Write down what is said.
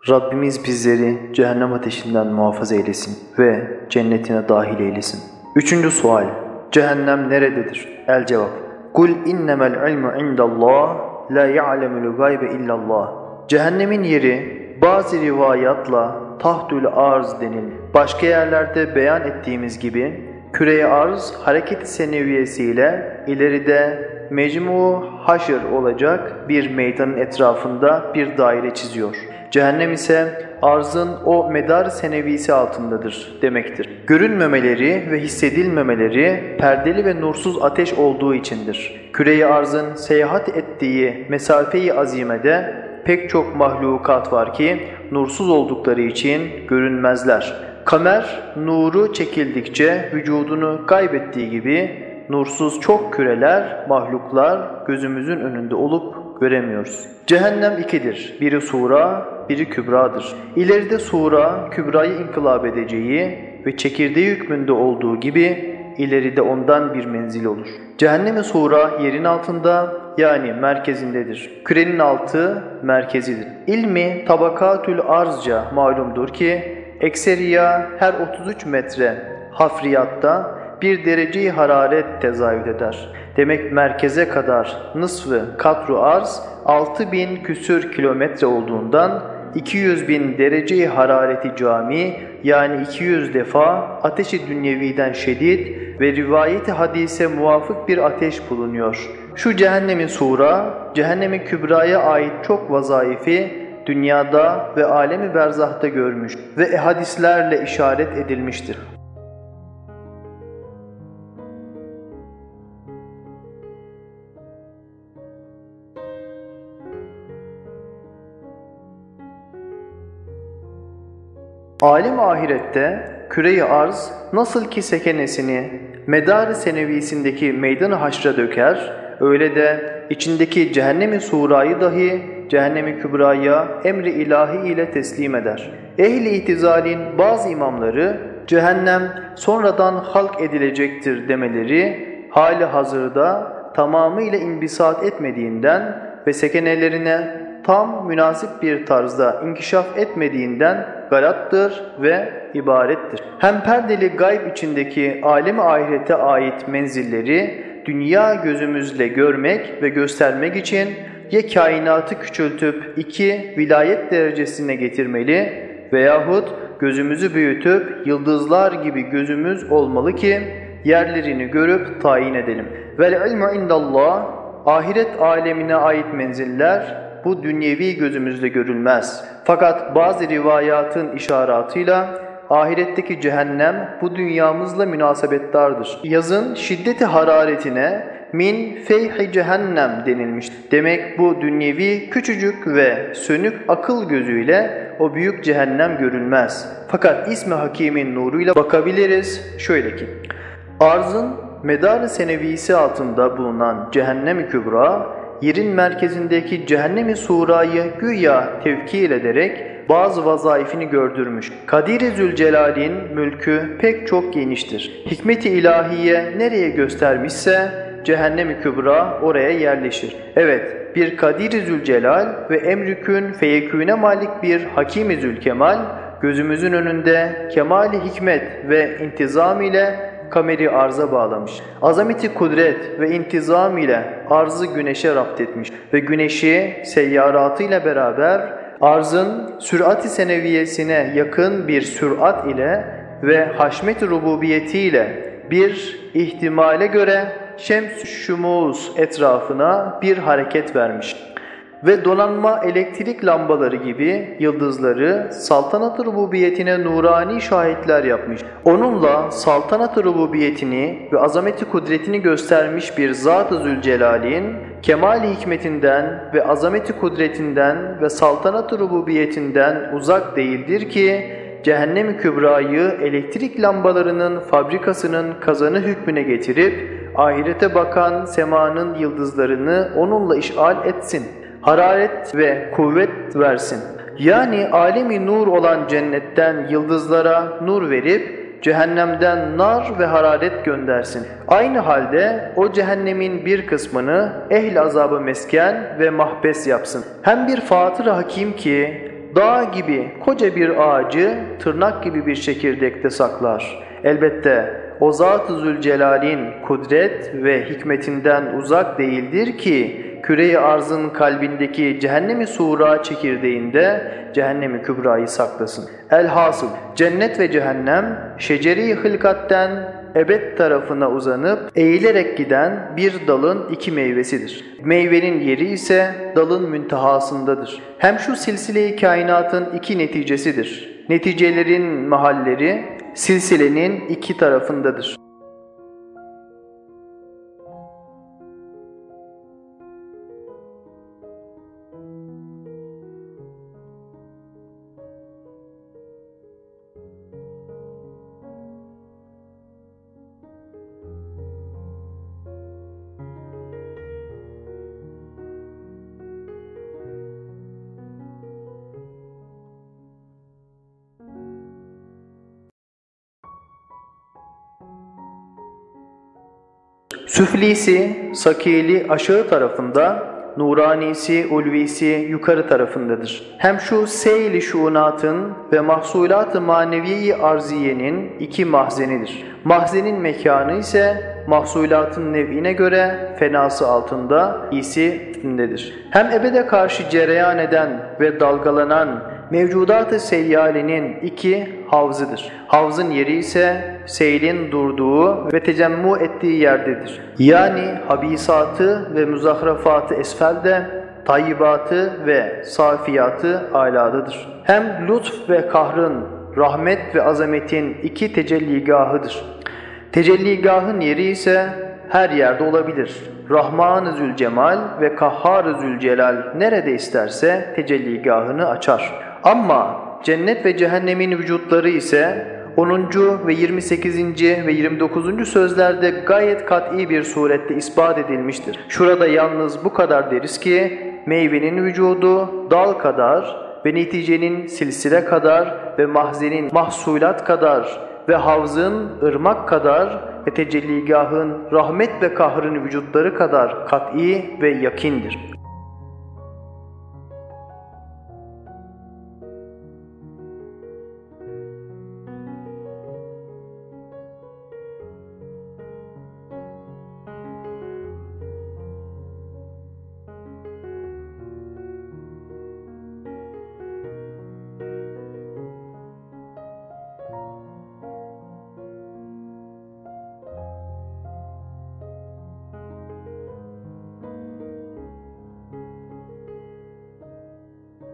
Rabbimiz bizleri cehennem ateşinden muhafaza eylesin ve cennetine dahil eylesin. 3. sual. Cehennem nerededir? El cevap. Kul innemel ilmu indallah la ya'lemul gaybe illallah. Cehennemin yeri bazı rivayatla tahtül arz denilir. Başka yerlerde beyan ettiğimiz gibi küre-i arz hareket-i seneviyesiyle ileride mecmu haşr olacak bir meydanın etrafında bir daire çiziyor. Cehennem ise arzın o medar senevisi altındadır demektir. Görünmemeleri ve hissedilmemeleri perdeli ve nursuz ateş olduğu içindir. Küre-i arzın seyahat ettiği mesafe-i azimede pek çok mahlukat var ki nursuz oldukları için görünmezler. Kamer nuru çekildikçe vücudunu kaybettiği gibi nursuz çok küreler, mahluklar gözümüzün önünde olup göremiyoruz. Cehennem ikidir. Biri Sura, biri Kübra'dır. İleride Sura, Kübra'yı inkılap edeceği ve çekirdeği hükmünde olduğu gibi ileride ondan bir menzil olur. Cehennem-i Sura yerin altında yani merkezindedir. Kürenin altı merkezidir. İlmi tabakatül arzca malumdur ki ekseriya her 33 metre hafriyatta bir derece-i hararet tezahür eder. Demek merkeze kadar nısfı katru arz 6000 küsür kilometre olduğundan 200.000 derece-i harareti cami yani 200 defa ateş-i dünyeviden şedid ve rivayet-i hadise muvafık bir ateş bulunuyor. Şu cehennem-i sura, cehennem-i kübraya ait çok vazaifi dünyada ve alemi berzahta görmüş ve hadislerle işaret edilmiştir. Alim ahirette küre-i arz nasıl ki sekenesini medar-ı senevisindeki meydan-ı haşra döker, öyle de içindeki cehennem-i surayı dahi cehennem-i kübraya emri ilahi ile teslim eder. Ehl-i itizalin bazı imamları cehennem sonradan halk edilecektir demeleri hali hazırda tamamıyla inbisat etmediğinden ve sekenelerine tam münasip bir tarzda inkişaf etmediğinden galattır ve ibarettir. Hem perdeli gayb içindeki alem-i ahirete ait menzilleri dünya gözümüzle görmek ve göstermek için ya kainatı küçültüp 2 vilayet derecesine getirmeli veyahut gözümüzü büyütüp yıldızlar gibi gözümüz olmalı ki yerlerini görüp tayin edelim. Vel ilmu indallah, ahiret alemine ait menziller bu dünyevi gözümüzle görülmez. Fakat bazı rivayatın işaratıyla ahiretteki cehennem bu dünyamızla münasebettardır. Yazın şiddeti hararetine min feyhi cehennem denilmiş. Demek bu dünyevi küçücük ve sönük akıl gözüyle o büyük cehennem görülmez. Fakat İsmi Hakim'in nuruyla bakabiliriz. Şöyle ki, arzın medar-ı senevisi altında bulunan cehennem-i kübra, yerin merkezindeki cehennem-i surayı güya tevkil ederek bazı vazaifini gördürmüş. Kadir-i Zülcelal'in mülkü pek çok geniştir. Hikmet-i ilahiye nereye göstermişse cehennem-i kübra oraya yerleşir. Evet, bir Kadir-i Zülcelal ve emrükün feyekûne malik bir Hakim-i Zülkemal gözümüzün önünde kemali hikmet ve intizam ile kameri arza bağlamış. Azameti kudret ve intizam ile arzı güneşe rapt etmiş ve güneşi seyyaratıyla beraber arzın sürat-i seneviyesine yakın bir sürat ile ve haşmet-i rububiyetiyle bir ihtimale göre şems-i şumuz etrafına bir hareket vermiş. Ve donanma elektrik lambaları gibi yıldızları saltanat-ı rububiyetine nurani şahitler yapmış. Onunla saltanat-ı rububiyetini ve azameti kudretini göstermiş bir Zat-ı Zülcelal'in kemal-i hikmetinden ve azameti kudretinden ve saltanat-ı rububiyetinden uzak değildir ki cehennem-i kübrayı elektrik lambalarının fabrikasının kazanı hükmüne getirip ahirete bakan semanın yıldızlarını onunla işgal etsin. Hararet ve kuvvet versin. Yani alemi nur olan cennetten yıldızlara nur verip cehennemden nar ve hararet göndersin. Aynı halde o cehennemin bir kısmını ehl azabı mesken ve mahbes yapsın. Hem bir Fatır-ı Hakim ki dağ gibi koca bir ağacı tırnak gibi bir çekirdekte saklar. Elbette o Zat-ı Zülcelal'in kudret ve hikmetinden uzak değildir ki küre-i arzın kalbindeki cehennem-i suğra çekirdeğinde cehennem-i kübrayı saklasın. Elhasıl cennet ve cehennem şeceri-i hılkatten ebed tarafına uzanıp eğilerek giden bir dalın iki meyvesidir. Meyvenin yeri ise dalın müntehasındadır. Hem şu silsile-i kainatın iki neticesidir. Neticelerin mahalleri silsilenin iki tarafındadır. Süflisi, sakili aşağı tarafında, nuranisi, ulvisi yukarı tarafındadır. Hem şu seyl-i şuunatın ve mahsulat-ı maneviye-i arziyenin iki mahzenidir. Mahzenin mekanı ise mahsulatın nev'ine göre fenası altında, iyisi üstündedir. Hem ebede karşı cereyan eden ve dalgalanan mevcudat-ı seyyalenin iki havzıdır. Havzın yeri ise seylin durduğu ve tecemmu ettiği yerdedir. Yani habisatı ve muzahrafatı esfelde, tayyibatı ve safiyatı aladadır. Hem lütf ve kahrın, rahmet ve azametin iki tecelligahıdır. Tecelligahın yeri ise her yerde olabilir. Rahman-ı Zülcemal ve Kahhar-ı Zülcelal nerede isterse tecelligahını açar. Ama cennet ve cehennemin vücutları ise 10. ve 28. ve 29. sözlerde gayet kat'i bir surette ispat edilmiştir. Şurada yalnız bu kadar deriz ki meyvenin vücudu dal kadar ve neticenin silsile kadar ve mahzenin mahsulat kadar ve havzın ırmak kadar ve tecelligahın rahmet ve kahrın vücutları kadar kat'i ve yakindir.